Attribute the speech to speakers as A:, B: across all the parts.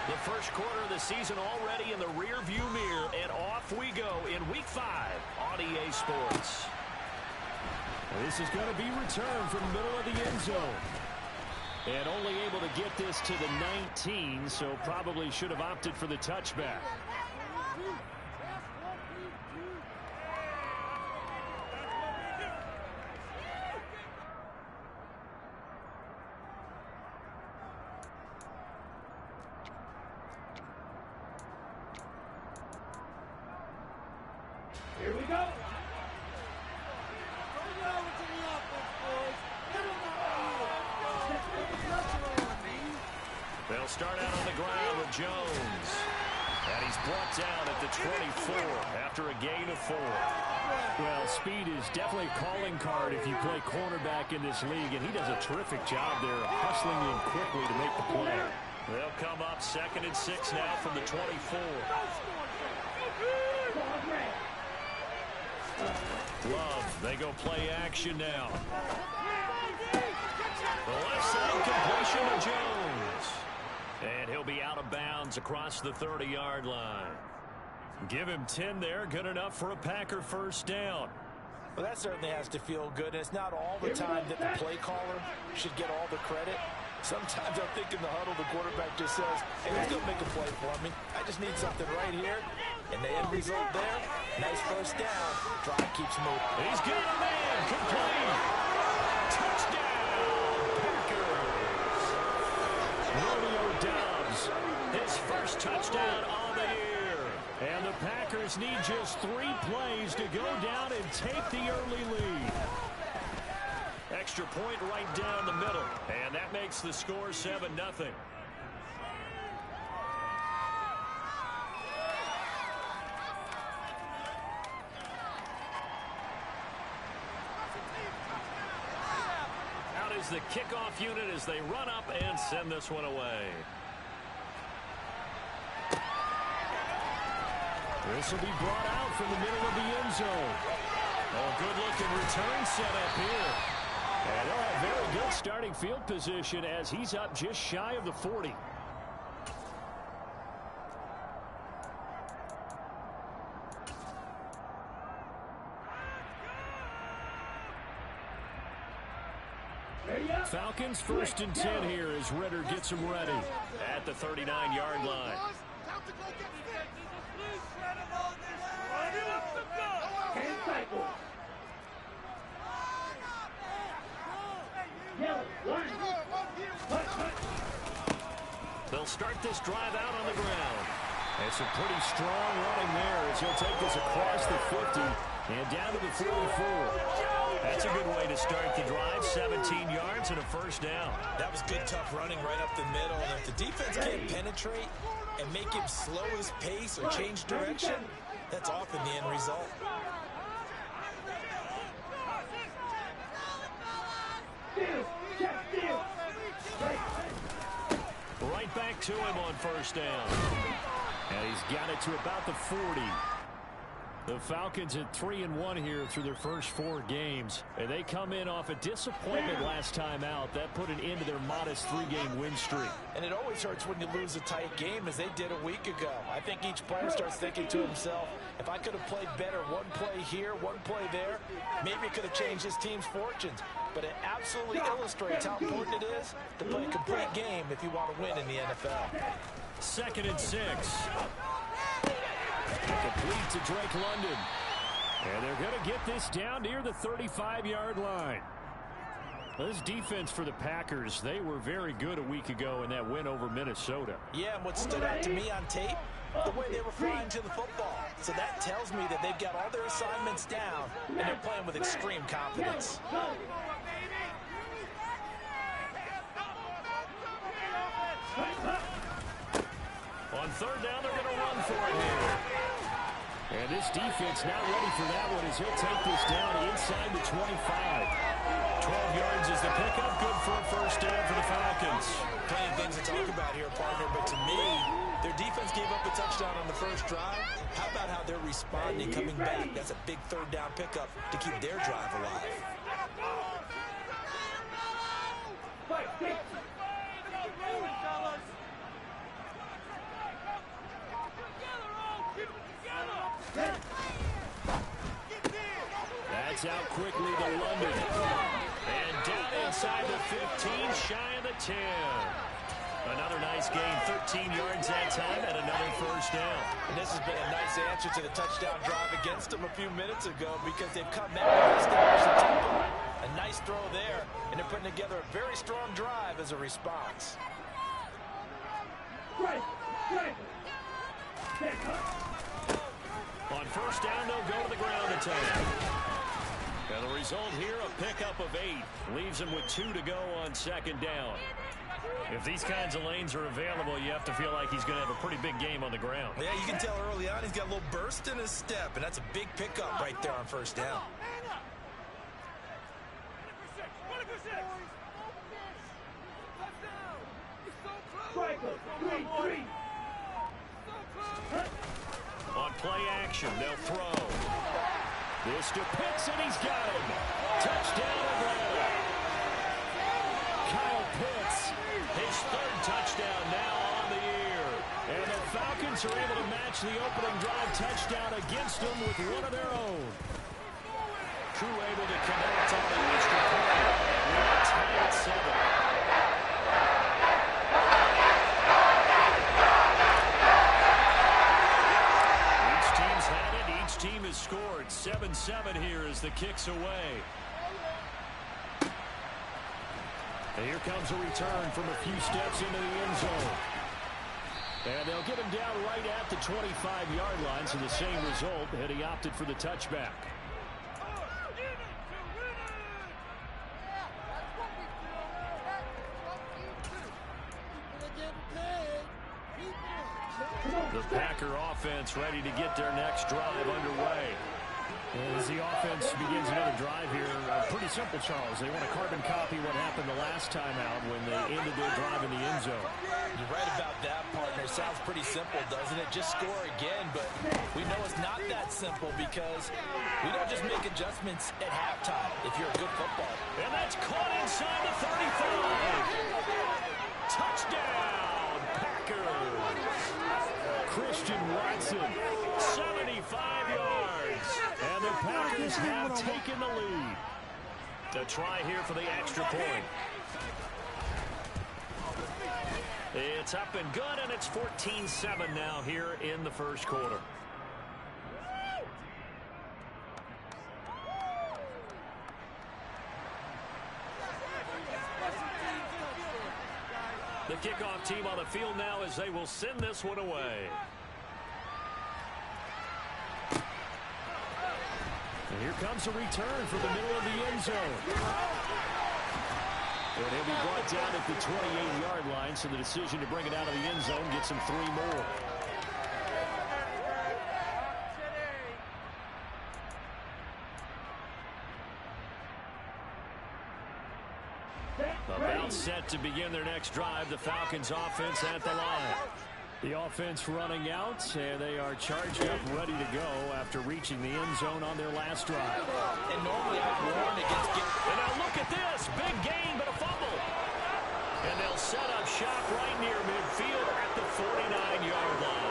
A: The first quarter of the season already in the rear-view mirror, and off we go in Week 5 on EA Sports.
B: This is going to be returned from the middle of the end zone. And only able to get this to the 19, so probably should have opted for the touchback.
C: Here we go.
A: They'll start out on the ground with Jones. And he's brought down at the 24 after a gain of 4.
B: Well, speed is definitely a calling card if you play cornerback in this league, and he does a terrific job there hustling in quickly to make the play.
A: They'll come up 2nd and 6 now from the 24. Love, they go play action now. The left side completion to Jones. And he'll be out of bounds across the 30-yard line. Give him 10 there, good enough for a Packer first down.
D: Well, that certainly has to feel good. And it's not all the time that the play caller should get all the credit. Sometimes I think in the huddle, the quarterback just says, hey, let's go make a play for me. I just need something right here. And the end result there, nice first down. Drive keeps moving.
A: He's got a man. Complete. Touchdown, Packers.
B: Romeo Doubs,
A: His first touchdown on the year.
B: and the Packers need just 3 plays to go down and take the early lead.
A: Extra point right down the middle. And that makes the score 7-0. Out is the kickoff unit as they run up and send this one away.
B: This will be brought out from the middle of the end zone.
A: Oh, good-looking return set up here.
B: And they'll have very good starting field position as he's up just shy of the 40. Falcons 1st and 10 here as Ritter gets them ready.
A: At the 39-yard line. They'll start this drive out on the ground.
B: It's a pretty strong running there as he'll take this across the 50 and down to the 44.
A: That's a good way to start the drive. 17 yards and a first down.
D: That was good, tough running right up the middle. And if the defense can't penetrate and make him slow his pace or change direction, that's often the end result.
A: Right back to him on first down.
B: And he's got it to about the 40. The Falcons at 3-1 here through their first 4 games. And they come in off a disappointment last time out. That put an end to their modest 3-game win streak.
D: And it always hurts when you lose a tight game, as they did a week ago. I think each player starts thinking to himself, if I could have played better one play here, one play there, maybe it could have changed his team's fortunes. But it absolutely illustrates how important it is to play a complete game if you want to win in the NFL.
A: 2nd and 6.
B: Complete to Drake London. And they're going to get this down near the 35-yard line. This defense for the Packers, they were very good a week ago in that win over Minnesota.
D: Yeah, and what stood out to me on tape, the way they were flying to the football. So that tells me that they've got all their assignments down, and they're playing with extreme confidence.
A: On 3rd down, they're going to run for it here.
B: And this defense not ready for that one as he'll take this down inside the 25.
A: 12 yards is the pickup. Good for a first down for the Falcons.
D: Plenty of things to talk about here, partner, but to me, their defense gave up a touchdown on the first drive. How about how they're responding, coming back? That's a big 3rd down pickup to keep their drive alive.
B: this out quickly to London. And down inside the 15, shy of the 10. Another nice gain, 13 yards that time, and another first down.
D: And this has been a nice answer to the touchdown drive against them a few minutes ago because they've come back and established the tempo. A nice throw there, and they're putting together a very strong drive as a response.
B: On first down, they'll go to the ground attack. And the result here, a pickup of 8. Leaves them with 2 to go on second down. If these kinds of lanes are available, you have to feel like he's going to have a pretty big game on the ground.
D: Yeah, you can tell early on he's got a little burst in his step, and that's a big pickup right there on first down.
B: On play action, they'll throw. This to Pitts, and he's got him. Touchdown Atlanta. Kyle Pitts, his 3rd touchdown now on the year. And the Falcons are able to match the opening drive touchdown against them with one of their own. Crew able to connect on the extra point. We're tied at 7. Team has scored 7-7 here as the kick's away. And here comes a return from a few steps into the end zone. And they'll get him down right at the 25-yard line, so the same result, and he opted for the touchback. The Packer offense ready to get their next drive underway. As the offense begins another drive here, pretty simple, Charles. They want to carbon copy what happened the last time out when they ended their drive in the end zone.
D: You're right about that, partner. Sounds pretty simple, doesn't it? Just score again, but we know it's not that simple because we don't just make adjustments at halftime if you're a good football.
B: And that's caught inside the 35. Touchdown, Packers. Christian Watson, 75 yards. And the Packers have taken the lead. The try here for the extra point. It's up and good, and it's 14-7 now here in the first quarter. The kickoff team on the field now as they will send this one away. And here comes a return for the middle of the end zone. And he'll be brought down at the 28-yard line, so the decision to bring it out of the end zone gets him 3 more. About set to begin their next drive. The Falcons offense at the line. The offense running out, and they are charged up, ready to go after reaching the end zone on their last drive.
D: And normally I've warned against
B: and now look at this. Big gain, but a fumble. And they'll set up shop right near midfield at the 49-yard line.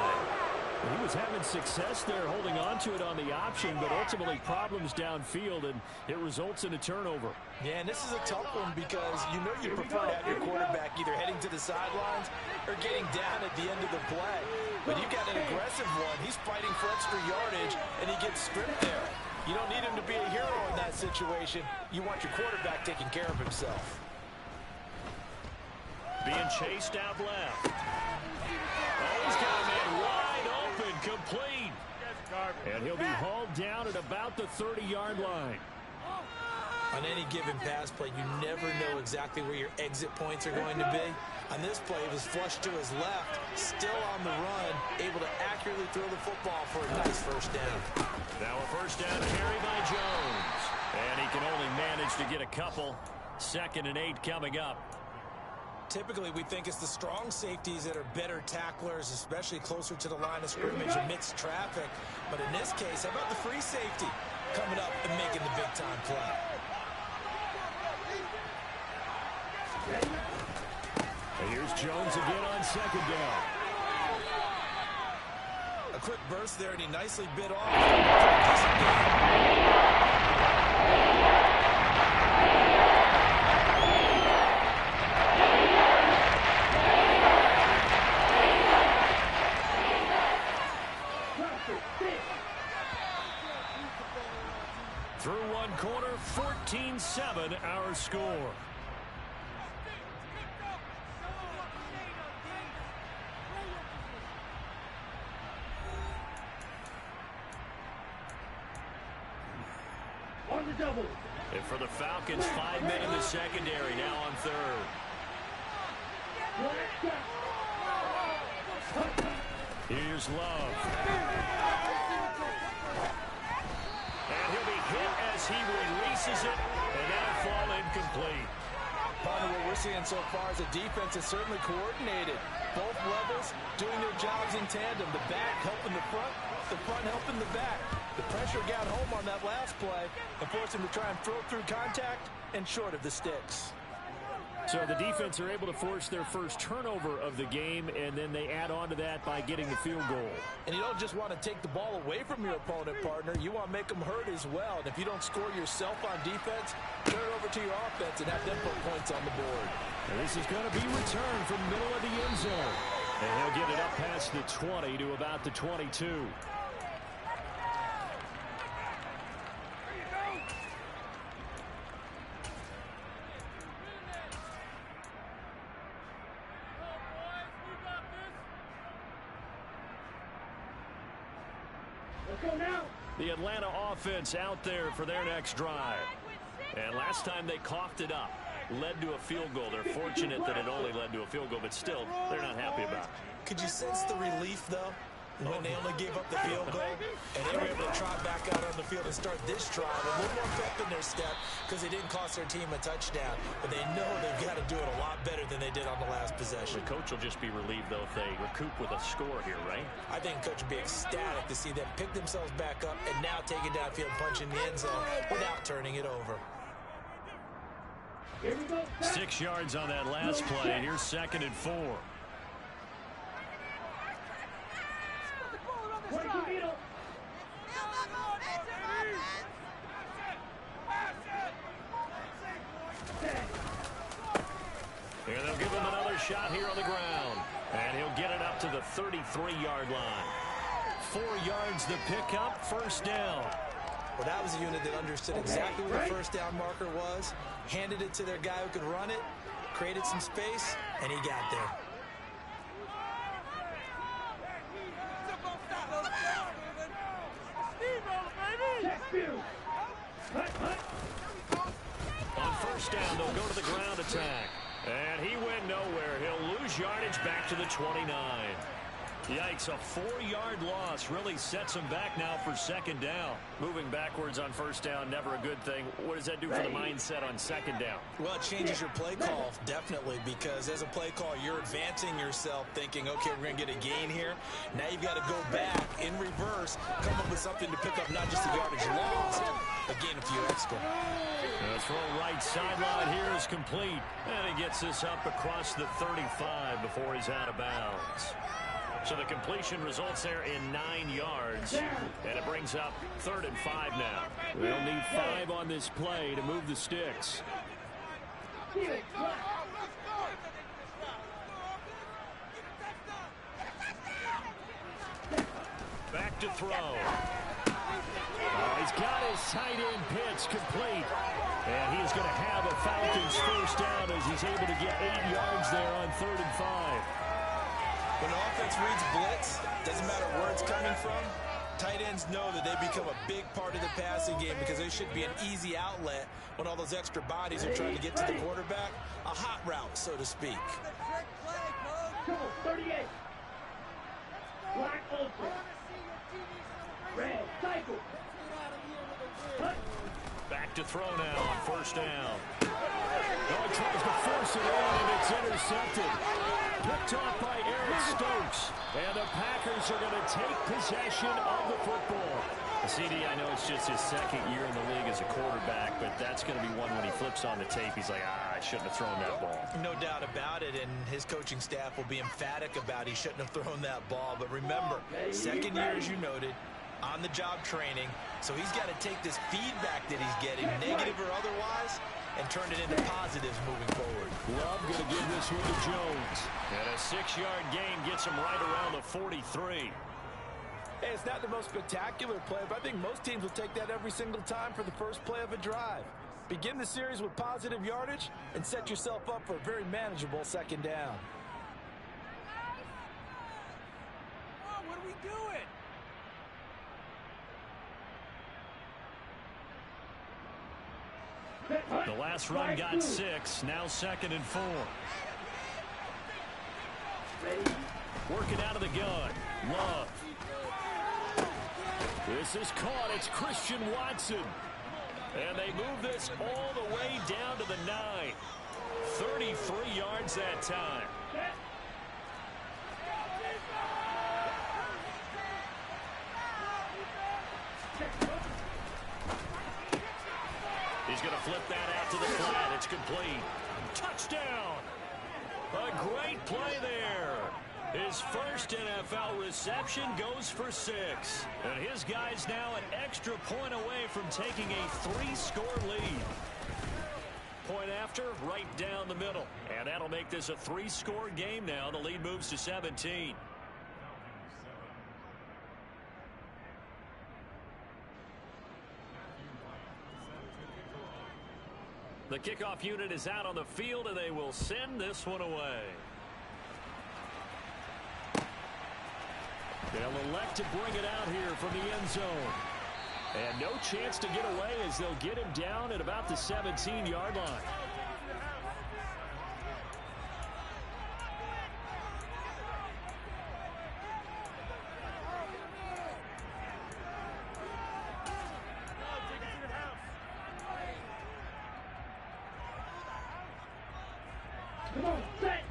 B: He was having success there holding on to it on the option, but ultimately problems downfield, and it results in a turnover.
D: Yeah, and this is a tough one because you know you prefer to have your quarterback either heading to the sidelines or getting down at the end of the play. But you've got an aggressive one. He's fighting for extra yardage, and he gets stripped there. You don't need him to be a hero in that situation. You want your quarterback taking care of himself.
B: Being chased out left. Oh, he's got a man wide open, complete. And he'll be hauled down at about the 30-yard line.
D: On any given pass play, you never know exactly where your exit points are going to be. On this play, it was flushed to his left, still on the run, able to accurately throw the football for a nice first down.
B: Now a first down carry by Jones. And he can only manage to get a couple. 2nd and 8 coming up.
D: Typically, we think it's the strong safeties that are better tacklers, especially closer to the line of scrimmage amidst traffic. But in this case, how about the free safety coming up and making the big-time play?
B: And here's Jones again on 2nd down.
D: A quick burst there, and he nicely bit off.
A: Through one quarter, 14-7 our score.
C: On the double.
A: And for the Falcons, 5 men in the secondary, now on third. Here's Love. And he'll be hit as he releases it, and that'll fall incomplete.
D: Partner, what we're seeing so far is the defense is certainly coordinated. Both levels doing their jobs in tandem. The back helping the front helping the back. The pressure got home on that last play and forced him to try and throw through contact and short of the sticks.
A: So the defense are able to force their first turnover of the game, and then they add on to that by getting the field goal.
D: And you don't just want to take the ball away from your opponent, partner. You want to make them hurt as well. And if you don't score yourself on defense, turn it over to your offense and have them put points on the board.
A: And this is going to be returned from the middle of the end zone. And he'll get it up past the 20 to about the 22. The Atlanta offense out there for their next drive. And last time they coughed it up, led to a field goal. They're fortunate that it only led to a field goal, but still, they're not happy about it.
D: Could you sense the relief, though, when they only gave up the field goal and they were able to trot back out on the field and start this drive a little more pep in their step because they didn't cost their team a touchdown, but they know they've got to do it a lot better than they did on the last possession.
A: The coach will just be relieved, though, if they recoup with a score here, right?
D: I think coach would be ecstatic to see them pick themselves back up and now take it downfield and punch in the end zone without turning it over.
A: 6 yards on that last play, and here's 2nd and 4. Here they'll give him another shot here on the ground. And he'll get it up to the 33-yard line. 4 yards the pickup, first down.
D: Well, that was a unit that understood exactly what the first down marker was, handed it to their guy who could run it, created some space, and he got there.
A: On first down, they'll go to the ground attack. And he went nowhere. He'll lose yardage back to the 29. Yikes, a 4-yard loss really sets him back now for 2nd down. Moving backwards on first down, never a good thing. What does that do for the mindset on 2nd down?
D: Well, it changes your play call, definitely, because as a play call, you're advancing yourself thinking, okay, we're going to get a gain here. Now you've got to go back in reverse, come up with something to pick up not just the yardage lost, but gain a few extra.
A: The throw right sideline here is complete. And he gets this up across the 35 before he's out of bounds. So the completion results there in 9 yards, and it brings up 3rd and 5 now. They'll need 5 on this play to move the sticks. Back to throw. He's got his tight end pitch complete, and he's going to have a Falcons first down as he's able to get 8 yards there on 3rd and 5.
D: When the offense reads blitz, doesn't matter where it's coming from, tight ends know that they become a big part of the passing game because they should be an easy outlet when all those extra bodies are trying to get to the quarterback. A hot route, so to speak.
C: 38. Black ultra. Red cycle.
A: Back to throw now on first down. Oh, he tries to force it in, and it's intercepted. Picked off by Eric Stokes. And the Packers are going to take possession of the football. CD, I know it's just his 2nd year in the league as a quarterback, but that's going to be one when he flips on the tape. He's like, I shouldn't have thrown that ball.
D: No doubt about it, and his coaching staff will be emphatic about he shouldn't have thrown that ball. But remember, 2nd year, as you noted, on-the-job training, so he's got to take this feedback that he's getting, negative or otherwise, and turn it into positives moving forward.
B: Love going to give this one to Jones. And a 6-yard gain gets him right around the 43.
D: Hey, it's not the most spectacular play, but I think most teams will take that every single time for the first play of a drive. Begin the series with positive yardage and set yourself up for a very manageable second down.
C: Oh, what are we doing?
B: The last run got 6, now 2nd and 4. Working out of the gun, Love. This is caught, it's Christian Watson. And they move this all the way down to the 9. 33 yards that time. He's going to flip that out to the flat. It's complete. Touchdown. A great play there. His first NFL reception goes for 6. And his guy's now an extra point away from taking a 3-score lead. Point after, right down the middle. And that'll make this a 3-score game now. The lead moves to 17. The kickoff unit is out on the field, and they will send this one away. They'll elect to bring it out here from the end zone. And no chance to get away as they'll get him down at about the 17-yard line.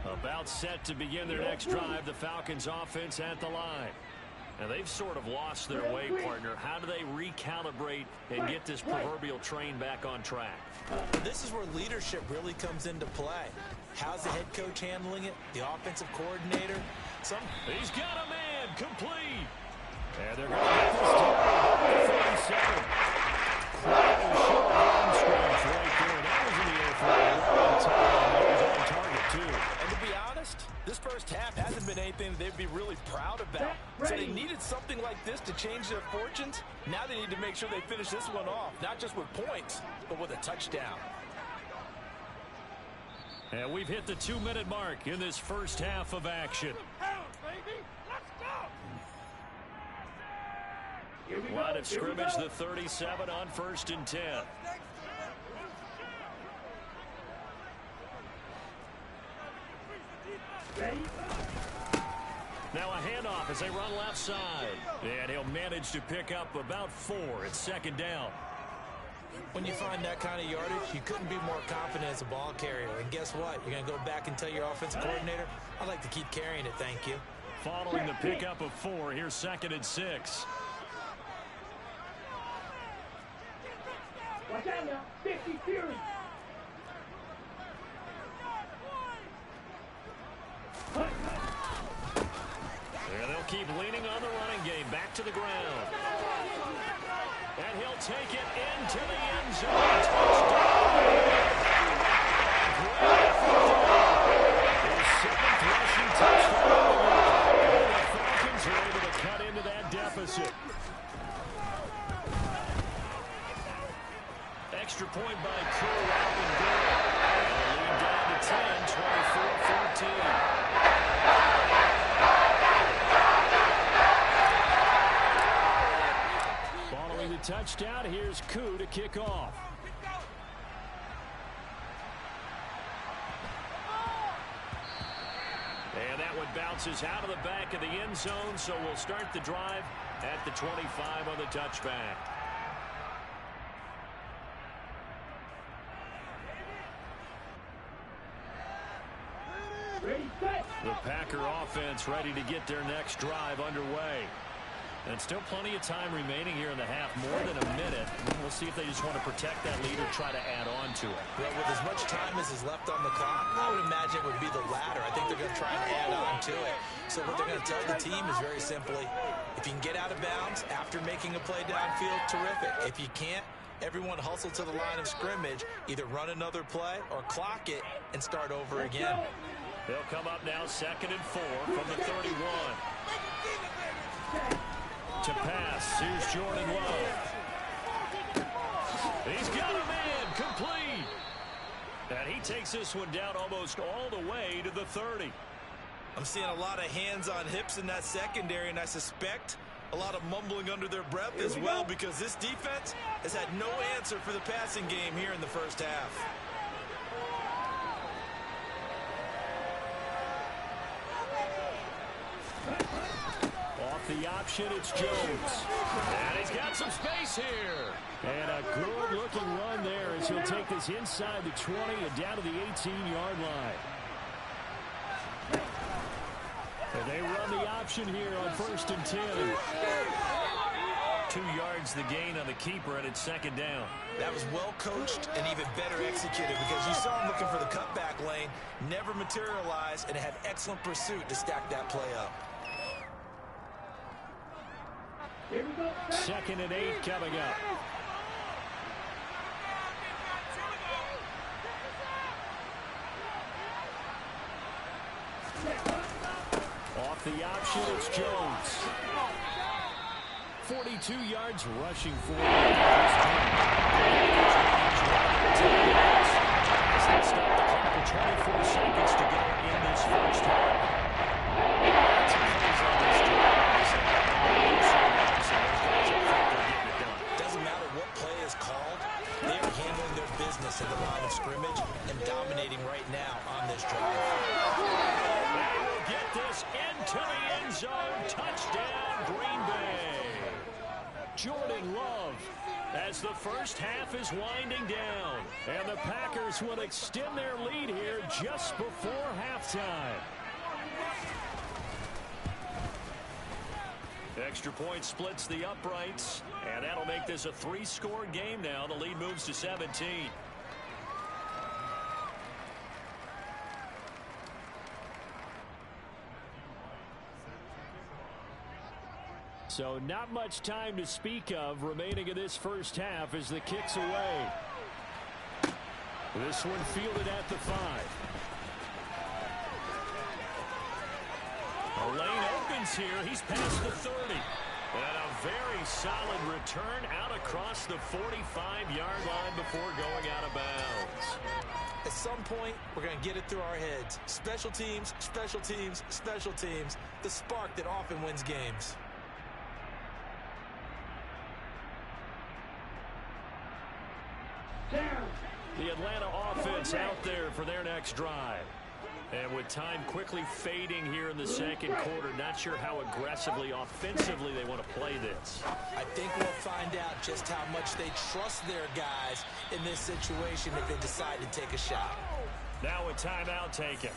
B: About set to begin their next drive, the Falcons offense at the line. Now they've sort of lost their way, partner. How do they recalibrate and get this proverbial train back on track?
D: This is where leadership really comes into play. How's the head coach handling it? The offensive coordinator?
B: He's got a man, complete. And they're going to get this down to 37. That was in the air for a long time. That was on target, too.
D: And to be honest, this first half hasn't been anything they'd be really proud about. So they needed something like this to change their fortunes. Now they need to make sure they finish this one off, not just with points, but with a touchdown.
B: And we've hit the 2-minute mark in this first half of action. Line of scrimmage, the 37 on 1st and 10. Now a handoff as they run left side. And he'll manage to pick up about 4. It's 2nd down.
D: When you find that kind of yardage, you couldn't be more confident as a ball carrier. And guess what? You're going to go back and tell your offensive coordinator, I'd like to keep carrying it, thank you.
B: Following the pickup of 4, here's 2nd and 6.
C: Watch out now. 50 Fury.
B: And they'll keep leaning on the running game. Back to the ground. And he'll take it into the end zone. Touchdown. His 7th rushing touchdown. And the Falcons are able to cut into that deficit. Extra point by Crew out and good. And lead down to 10, 24-14. Following the touchdown, here's Koo to kick off. And that one bounces out of the back of the end zone, so we'll start the drive at the 25 on the touchback. The Packer offense ready to get their next drive underway. And still plenty of time remaining here in the half, more than a minute. We'll see if they just want to protect that lead or try to add on to it.
D: Well, with as much time as is left on the clock, I would imagine it would be the latter. I think they're going to try and add on to it. So what they're going to tell the team is very simply, if you can get out of bounds after making a play downfield, terrific. If you can't, everyone hustle to the line of scrimmage, either run another play or clock it and start over again.
B: They'll come up now 2nd and 4 from the 31. To pass, here's Jordan Love. He's got a man, complete. And he takes this one down almost all the way to the 30.
D: I'm seeing a lot of hands on hips in that secondary, and I suspect a lot of mumbling under their breath as well, because this defense has had no answer for the passing game here in the first half.
B: Off the option, it's Jones. And he's got some space here. And a good-looking run there as he'll take this inside the 20 and down to the 18-yard line. And they run the option here on 1st and 10. 2 yards the gain on the keeper, and it's 2nd down.
D: That was well coached and even better executed, because you saw him looking for the cutback lane, never materialized, and had excellent pursuit to stack that play up.
B: 2nd and 8 coming up. Off the option, it's Jones. 42 yards rushing for him. Stop the clock with 24 seconds to go in this first half.
D: Doesn't matter what play is called, they are handling their business at the line of scrimmage and dominating right now on this drive.
B: They will get this into the end zone. Touchdown, Green Bay. Jordan Love as the first half is winding down. And the Packers will extend their lead here just before halftime. Extra point splits the uprights, and that'll make this a 3-score game now. The lead moves to 17. So not much time to speak of remaining in this first half as the kick's away. This one fielded at the 5. A lane opens here. He's past the 30. And a very solid return out across the 45-yard line before going out of bounds.
D: At some point, we're going to get it through our heads. Special teams, special teams, special teams. The spark that often wins games.
B: The Atlanta offense out there for their next drive. And with time quickly fading here in the second quarter, not sure how aggressively, offensively they want to play this.
D: I think we'll find out just how much they trust their guys in this situation if they decide to take a shot.
B: Now a timeout taken.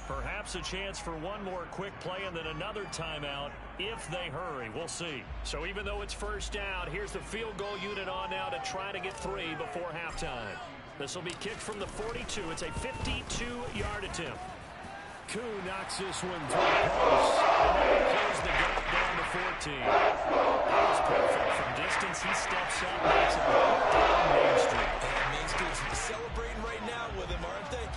B: Perhaps a chance for one more quick play and then another timeout if they hurry. We'll see. So even though it's first down, here's the field goal unit on now to try to get 3 before halftime. This will be kicked from the 42. It's a 52-yard attempt. Koo knocks this one through the post. And then he closes the gap down to 14. That was perfect. From distance, he steps up, makes it right down Main Street.
D: And Main Street's celebrating right now with him, aren't they?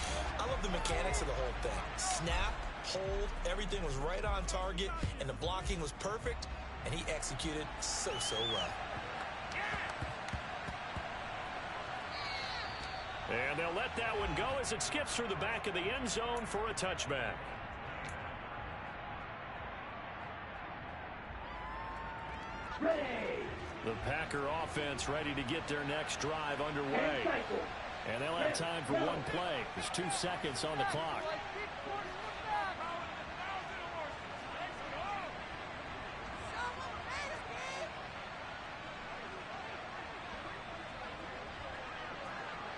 D: I love the mechanics of the whole thing. Snap, hold, everything was right on target, and the blocking was perfect, and he executed so well.
B: And they'll let that one go as it skips through the back of the end zone for a touchback. The Packer offense ready to get their next drive underway. And they'll have time for one play. There's 2 seconds on the clock.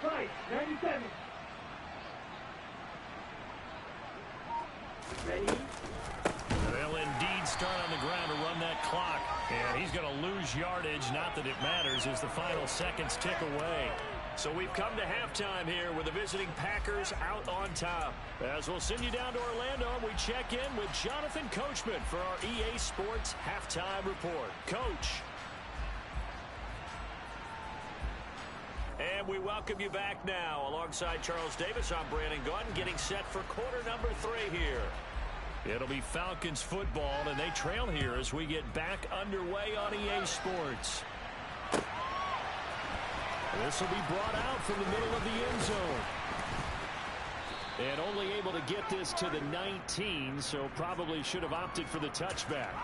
C: Right, 97. Ready?
B: They'll indeed start on the ground to run that clock. And he's going to lose yardage. Not that it matters as the final seconds tick away. So we've come to halftime here with the visiting Packers out on top. As we'll send you down to Orlando, we check in with Jonathan Coachman for our EA Sports Halftime Report. Coach. And we welcome you back now. Alongside Charles Davis, I'm Brandon Gaudin, getting set for quarter number 3 here. It'll be Falcons football, and they trail here as we get back underway on EA Sports. This will be brought out from the middle of the end zone. And only able to get this to the 19, so probably should have opted for the touchback.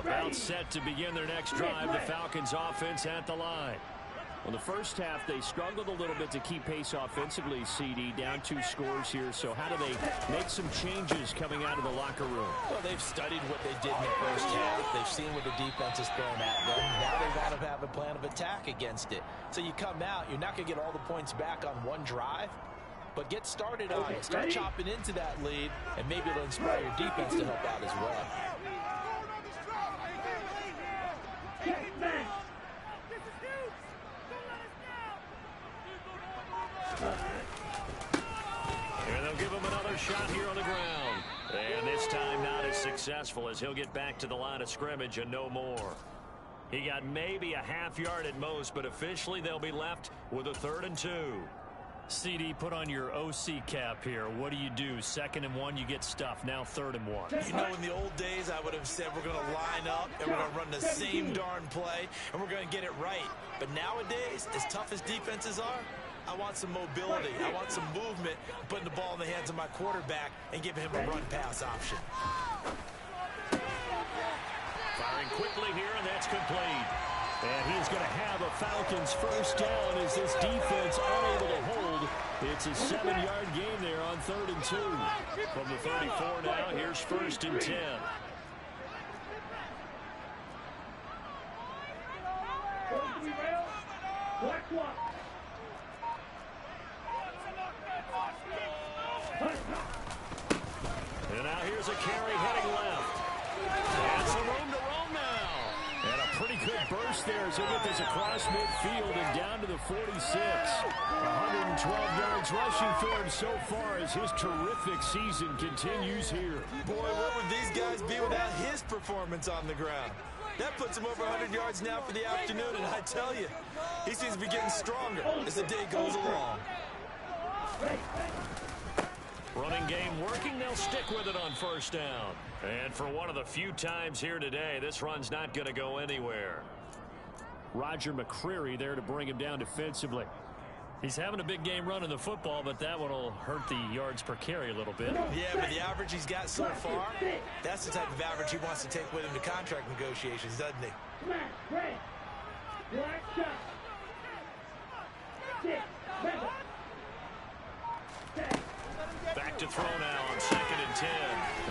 B: About set to begin their next drive, the Falcons offense at the line. Well, the first half, they struggled a little bit to keep pace offensively, CD, down 2 scores here. So how do they make some changes coming out of the locker room?
D: Well, they've studied what they did in the first half. They've seen what the defense is throwing at them. Now they want to have a plan of attack against it. So you come out, you're not going to get all the points back on one drive, but get started on it. Start chopping into that lead, and maybe it'll inspire your defense to help out as well.
B: And they'll give him another shot here on the ground. And this time not as successful, as he'll get back to the line of scrimmage and no more. He got maybe a half yard at most, but officially they'll be left with a 3rd and 2. CD, put on your OC cap here. What do you do? 2nd and 1, you get stuffed. Now 3rd and 1.
D: You know, in the old days, I would have said we're going to line up and we're going to run the same darn play and we're going to get it right. But nowadays, as tough as defenses are, I want some mobility. I want some movement, putting the ball in the hands of my quarterback and giving him a run-pass option.
B: Firing quickly here, and that's complete. And he's going to have a Falcons first down as this defense unable to hold. It's a 7-yard gain there on 3rd and 2. From the 34 now, here's 1st and 10. And now here's a carry heading left. And some room to roam now. And a pretty good burst there as he'll get this across midfield and down to the 46. 112 yards rushing for him so far as his terrific season continues here.
D: Boy, what would these guys be without his performance on the ground? That puts him over 100 yards now for the afternoon, and I tell you, he seems to be getting stronger as the day goes along.
B: Running game working, they'll stick with it on 1st down. And for one of the few times here today, this run's not going to go anywhere. Roger McCreary there to bring him down defensively. He's having a big game running the football, but that one will hurt the yards per carry a little bit.
D: Yeah, but the average he's got so far, that's the type of average he wants to take with him to contract negotiations, doesn't he?
B: Back to throw now on 2nd and 10.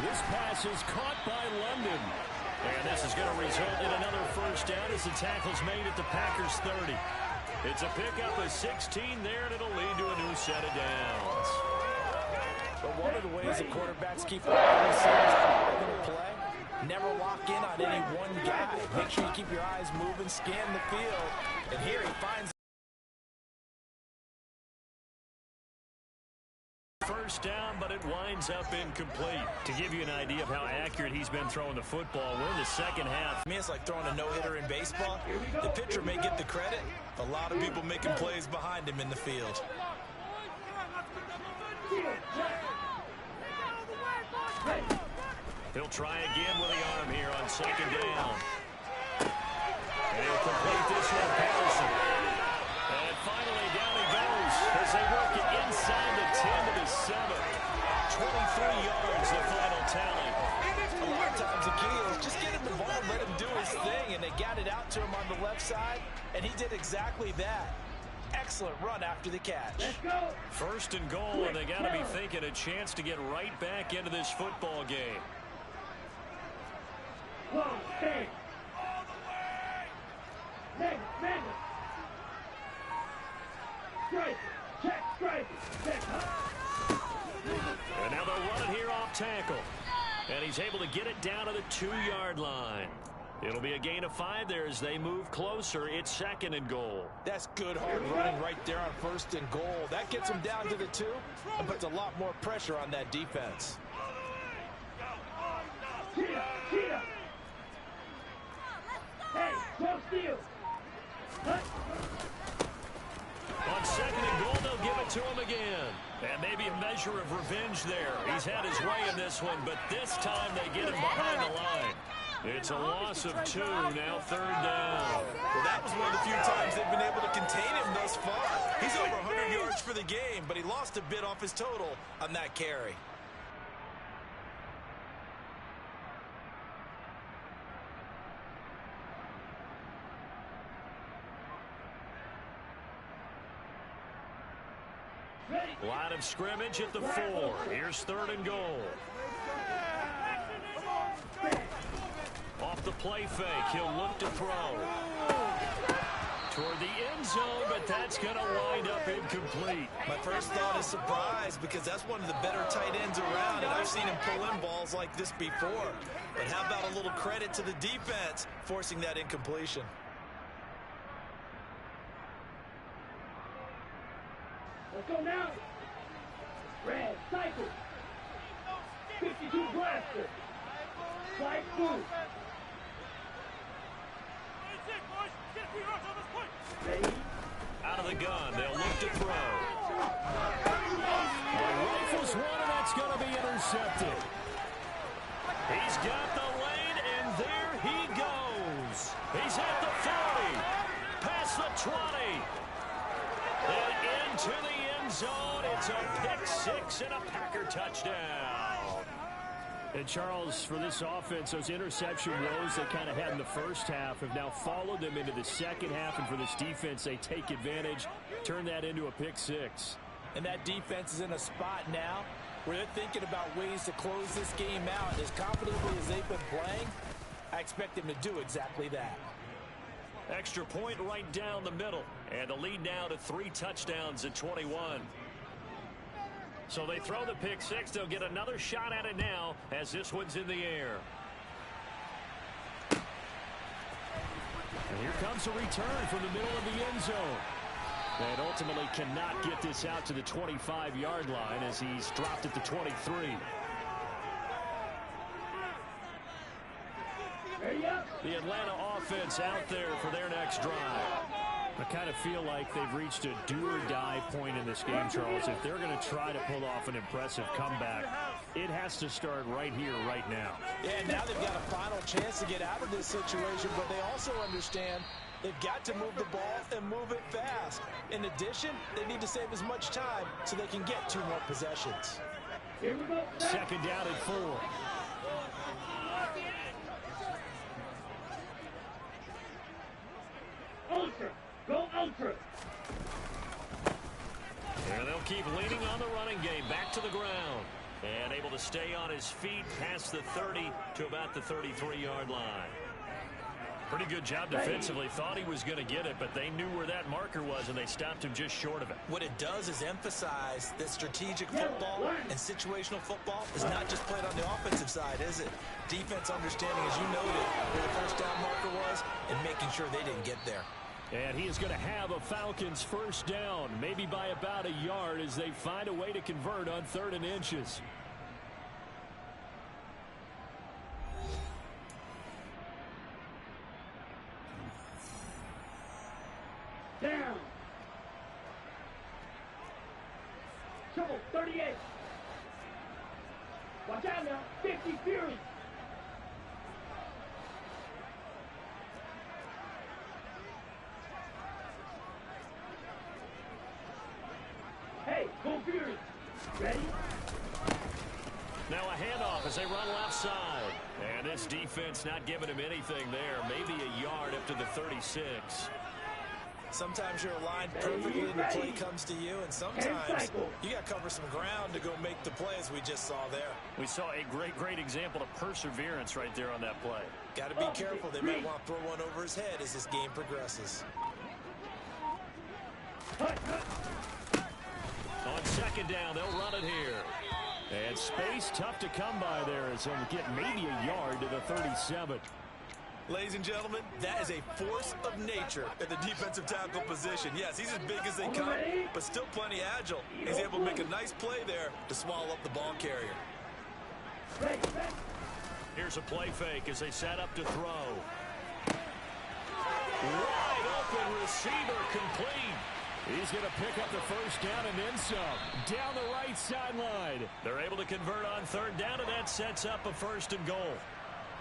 B: This pass is caught by London. And this is going to result in another first down as the tackle's made at the Packers 30. It's a pickup of 16 there, and it'll lead to a new set of downs.
D: But one of the ways the quarterbacks keep all receivers going to play, never lock in on any one guy. Make sure you keep your eyes moving, scan the field, and here he finds
B: first down, but it winds up incomplete. To give you an idea of how accurate he's been throwing the football, we're in the second half.
D: I mean, it's like throwing a no-hitter in baseball. The pitcher may get the credit. A lot of people making plays behind him in the field.
B: He'll try again with the arm here on 2nd down. And he'll complete this one, Patterson. And finally down he goes as they work it inside the 10 to the 7. 23 yards, the final tally.
D: A lot of times the key is just get him the ball, let him do his thing, and they got it out to him on the left side, and he did exactly that. Excellent run after the catch.
B: 1st and goal, and they got to be thinking a chance to get right back into this football game. And now they'll run it here off tackle. And he's able to get it down to the 2-yard line. It'll be a gain of 5 there as they move closer. It's 2nd and goal.
D: That's good hard running right there on 1st and goal. That gets them down to the 2 and puts a lot more pressure on that defense.
C: Cheetah. Hey, go steal.
B: On 2nd and goal, they'll give it to him again. And maybe a measure of revenge there. He's had his way in this one, but this time they get him behind the line. It's a loss of 2, now 3rd down.
D: Well, that was one of the few times they've been able to contain him thus far. He's over 100 yards for the game, but he lost a bit off his total on that carry.
B: Line of scrimmage at the 4. Here's 3rd and goal. Off the play fake, he'll look to throw. Toward the end zone, but that's going to wind up incomplete.
D: My first thought is surprise because that's one of the better tight ends around, and I've seen him pull in balls like this before. But how about a little credit to the defense forcing that incompletion?
C: Let's go now. Red, cycle. 52 blaster. Slide through. Ready?
B: Out of the gun, they'll look to throw. Rifles one, and that's going to be intercepted. He's got the lane, and there he goes. He's at the 40, past the 20, and into the end zone. It's a pick 6 and a Packer touchdown. And Charles, for this offense, those interception woes they kind of had in the first half have now followed them into the second half. And for this defense, they take advantage, turn that into a pick 6.
D: And that defense is in a spot now where they're thinking about ways to close this game out. As confidently as they've been playing, I expect them to do exactly that.
B: Extra point right down the middle. And the lead now to 3 touchdowns at 21. So they throw the pick 6. They'll get another shot at it now as this one's in the air. And here comes a return from the middle of the end zone. And ultimately cannot get this out to the 25-yard line as he's dropped at the 23. The Atlanta offense out there for their next drive. I kind of feel like they've reached a do-or-die point in this game, Charles. If they're going to try to pull off an impressive comeback, it has to start right here, right now.
D: Yeah, and now they've got a final chance to get out of this situation, but they also understand they've got to move the ball and move it fast. In addition, they need to save as much time so they can get 2 more possessions.
C: Here we go.
B: 2nd down at 4.
C: Ultra. Go ultra.
B: And they'll keep leaning on the running game. Back to the ground. And able to stay on his feet past the 30 to about the 33-yard line. Pretty good job defensively. Thought he was going to get it, but they knew where that marker was, and they stopped him just short of it.
D: What it does is emphasize that strategic football and situational football is not just played on the offensive side, is it? Defense understanding, as you noted, where the first down marker was and making sure they didn't get there.
B: And he is going to have a Falcons first down, maybe by about a yard as they find a way to convert on 3rd and inches.
C: Down. Trouble, 38. Watch out now. 50 Fury. Hey, go Fury. Ready?
B: Now a handoff as they run left side. And this defense not giving him anything there. Maybe a yard up to the 36.
D: Sometimes you're aligned perfectly and the play comes to you, and sometimes you got to cover some ground to go make the play, as we just saw there.
B: We saw a great example of perseverance right there on that play.
D: Got to be careful. They might want to throw one over his head as this game progresses.
B: On 2nd down, they'll run it here. And space tough to come by there as he'll get maybe a yard to the 37.
D: Ladies and gentlemen, that is a force of nature at the defensive tackle position. Yes, he's as big as they come, but still plenty agile. He's able to make a nice play there to swallow up the ball carrier.
B: Here's a play fake as they set up to throw. Wide open receiver complete. He's going to pick up the first down and then some. Down the right sideline. They're able to convert on third down, and that sets up a 1st and goal.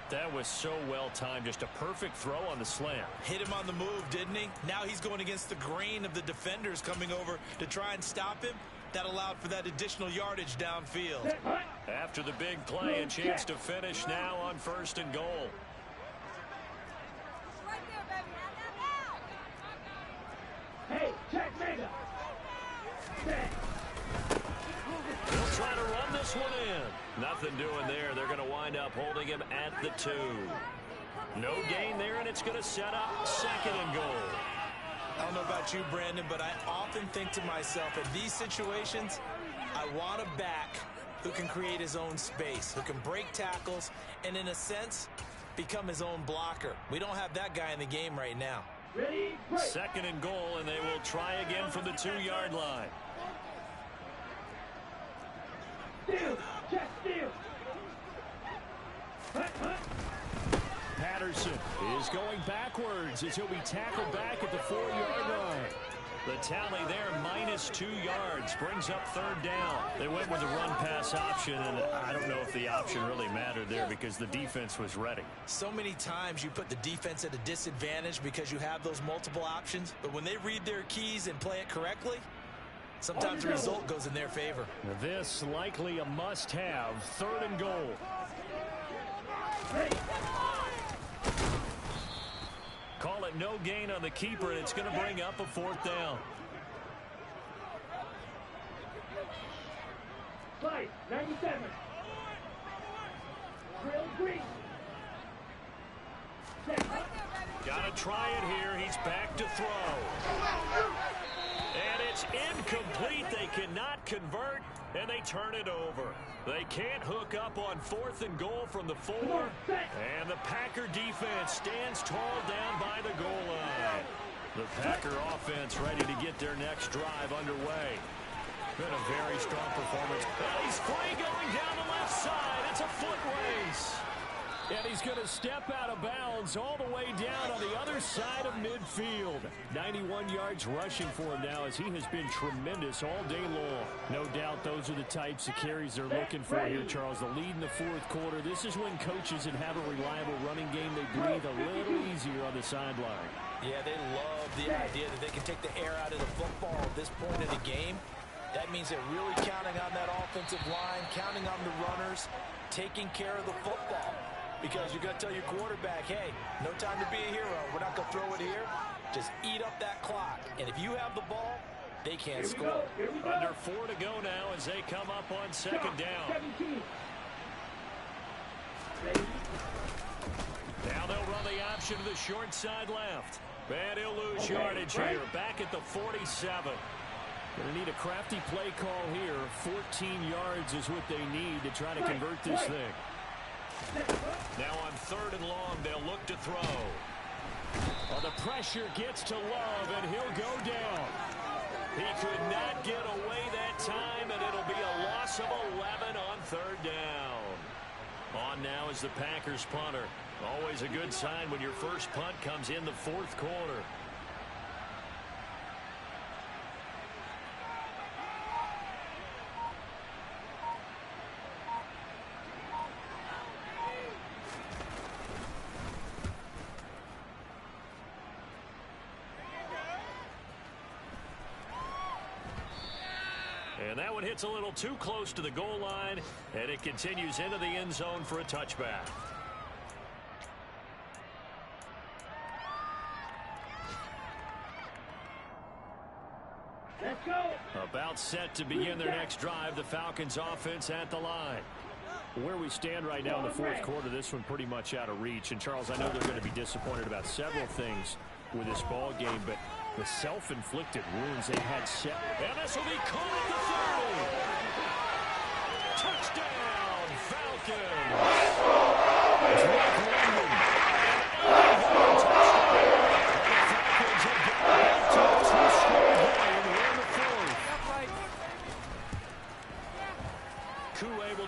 B: That was so well timed. Just a perfect throw on the slant.
D: Hit him on the move, didn't he? Now he's going against the grain of the defenders coming over to try and stop him. That allowed for that additional yardage downfield.
B: After the big play, a chance to finish now on 1st and goal.
C: Hey, check mega.
B: They'll try to run this one in. Nothing doing there. They're going to wind up holding him at the 2. No gain there, and it's going to set up 2nd and goal.
D: I don't know about you, Brandon, but I often think to myself, in these situations, I want a back who can create his own space, who can break tackles, and in a sense, become his own blocker. We don't have that guy in the game right now.
C: Ready, break.
B: 2nd and goal, and they will try again from the 2-yard line.
C: Steal, check, steal.
B: Patterson is going backwards as he'll be tackled back at the 4-yard line. The tally there, -2 yards, brings up 3rd down. They went with the run-pass option, and I don't know if the option really mattered there because the defense was ready.
D: So many times you put the defense at a disadvantage because you have those multiple options, but when they read their keys and play it correctly, sometimes the result goes in their favor.
B: This likely a must-have, 3rd and goal. Call it no gain on the keeper, and it's going to bring up a 4th down.
C: Slide, 97. Drill green.
B: Got to try it here. He's back to throw. And it's incomplete. They cannot convert, and they turn it over. They can't hook up on 4th and goal from the 4. And the Packer defense stands tall down by the goal line. The Packer offense ready to get their next drive underway. Been a very strong performance. And he's free going down the left side. It's a foot race. And he's going to step out of bounds all the way down on the other side of midfield. 91 yards rushing for him now as he has been tremendous all day long. No doubt those are the types of carries they're looking for here, Charles. The lead in the 4th quarter. This is when coaches that have a reliable running game, they breathe a little easier on the sideline.
D: Yeah, they love the idea that they can take the air out of the football at this point in the game. That means they're really counting on that offensive line, counting on the runners, taking care of the football. Because you're going to tell your quarterback, hey, no time to be a hero. We're not going to throw it here. Just eat up that clock. And if you have the ball, they can't score.
B: Under 4 to go now as they come up on 2nd down.
C: 17.
B: Now they'll run the option to the short side left. And he'll lose yardage here. Back at the 47. Going to need a crafty play call here. 14 yards is what they need to try to convert this thing. Now on 3rd and long, they'll look to throw. Well, the pressure gets to Love, and he'll go down. He could not get away that time, and it'll be a loss of 11 on 3rd down. On now is the Packers punter. Always a good sign when your first punt comes in the 4th quarter. And that one hits a little too close to the goal line, and it continues into the end zone for a touchback.
C: Let's go.
B: About set to begin their next drive, the Falcons offense at the line. Where we stand right now in the 4th quarter, this one pretty much out of reach. And, Charles, I know they're going to be disappointed about several things with this ball game, but the self-inflicted wounds they had set. And this will be caught at the 30. Touchdown, Falcons.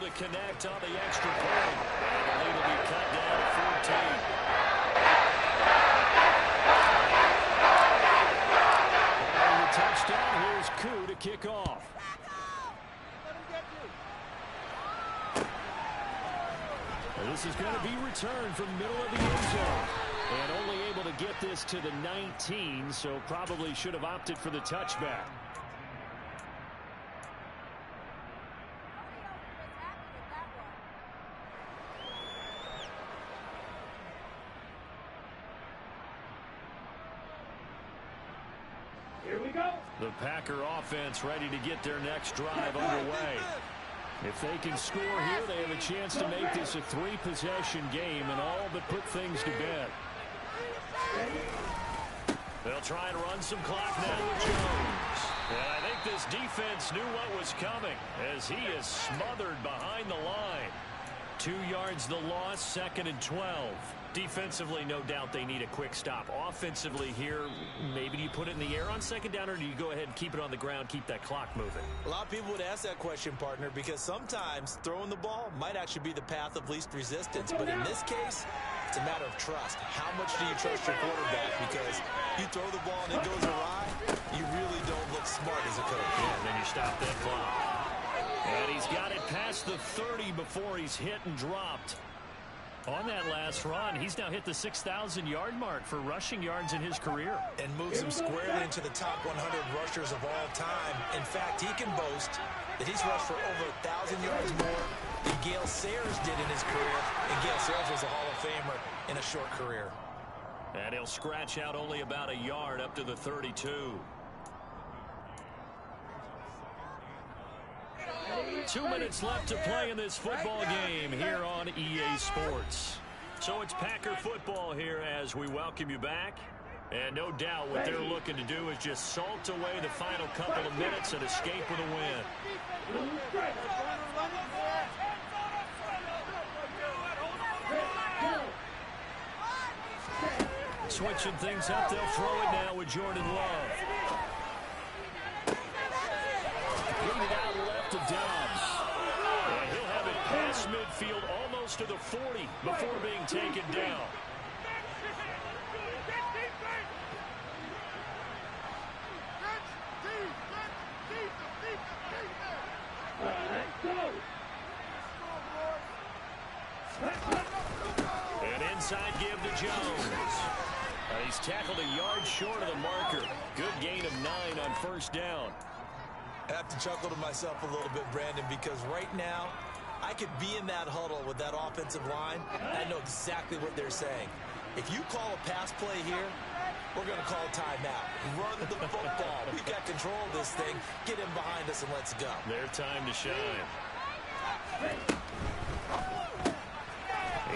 B: able to connect on the extra point. And the lead will be cut down to 14. And the touchdown, here's Koo to kick off. And this is going to be returned from the middle of the end zone. And only able to get this to the 19, so probably should have opted for the touchback.
C: Here we go.
B: The Packer offense ready to get their next drive underway. If they can score here, they have a chance to make this a 3-possession game and all but put things to bed. They'll try and run some clock now with Jones. And I think this defense knew what was coming as he is smothered behind the line. 2 yards the loss, 2nd and 12. Defensively, no doubt they need a quick stop. Offensively here, maybe do you put it in the air on 2nd down, or do you go ahead and keep it on the ground, keep that clock moving?
D: A lot of people would ask that question, partner, because sometimes throwing the ball might actually be the path of least resistance. But in this case, it's a matter of trust. How much do you trust your quarterback? Because you throw the ball and it goes awry, you really don't look smart as a coach.
B: Yeah, and then you stop that clock. And he's got it past the 30 before he's hit and dropped. On that last run, he's now hit the 6,000-yard mark for rushing yards in his career.
D: And moves him squarely into the top 100 rushers of all time. In fact, he can boast that he's rushed for over 1,000 yards more than Gale Sayers did in his career. And Gale Sayers was a Hall of Famer in a short career.
B: And he'll scratch out only about a yard up to the 32. 2 minutes left to play in this football game here on EA Sports. So it's Packer football here as we welcome you back. And no doubt what they're looking to do is just salt away the final couple of minutes and escape with a win. Switching things up, they'll throw it now with Jordan Love. Lead it out left to Dobbs. And he'll have it past midfield almost to the 40 before being taken down. And inside give to Jones. He's tackled a yard short of the marker. Good gain of 9 on first down.
D: I have to chuckle to myself a little bit, Brandon, because right now I could be in that huddle with that offensive line. I know exactly what they're saying. If you call a pass play here, we're going to call timeout. Run the football. We've got control of this thing. Get him behind us and let's go.
B: Their time to shine.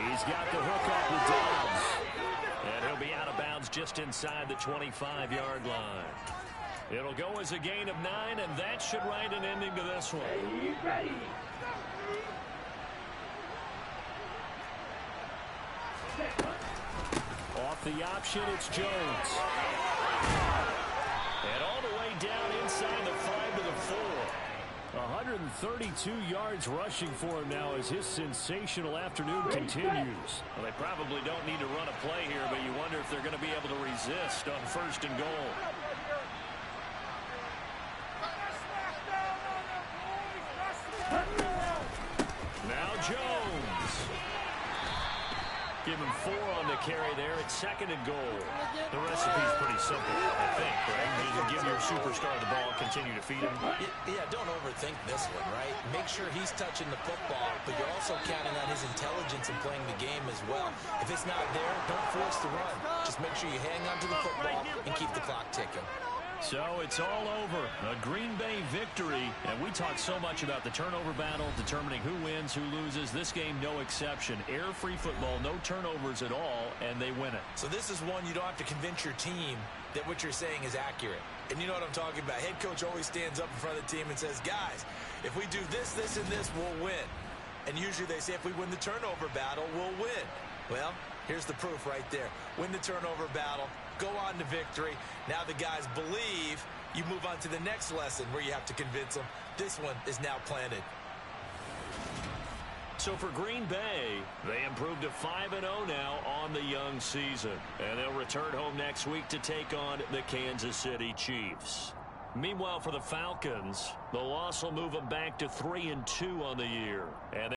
B: He's got the hook up with Dobbs. And he'll be out of bounds just inside the 25-yard line. It'll go as a gain of 9, and that should write an ending to this one.
C: Ready.
B: Off the option, it's Jones. And all the way down inside the 5 to the 4. 132 yards rushing for him now as his sensational afternoon continues. Well, they probably don't need to run a play here, but you wonder if they're going to be able to resist on 1st and goal. Now Jones. Give him 4 on the carry there at 2nd and goal. The recipe's pretty simple, I think, right? You give your superstar the ball, continue to feed him.
D: Yeah, don't overthink this one, right? Make sure he's touching the football, but you're also counting on his intelligence in playing the game as well. If it's not there, don't force the run. Just make sure you hang on to the football and keep the clock ticking.
B: So it's all over. A Green Bay victory. And we talk so much about the turnover battle, determining who wins, who loses. This game, no exception. Air-free football, no turnovers at all, and they win it.
D: So this is one you don't have to convince your team that what you're saying is accurate. And you know what I'm talking about. Head coach always stands up in front of the team and says, guys, if we do this, this, and this, we'll win. And usually they say if we win the turnover battle, we'll win. Well, here's the proof right there. Win the turnover battle. Go on to victory. Now the guys believe. You move on to the next lesson where you have to convince them. This one is now planted.
B: So for Green Bay, they improved to 5-0 now on the young season. And they'll return home next week to take on the Kansas City Chiefs. Meanwhile, for the Falcons, the loss will move them back to 3-2 on the year. And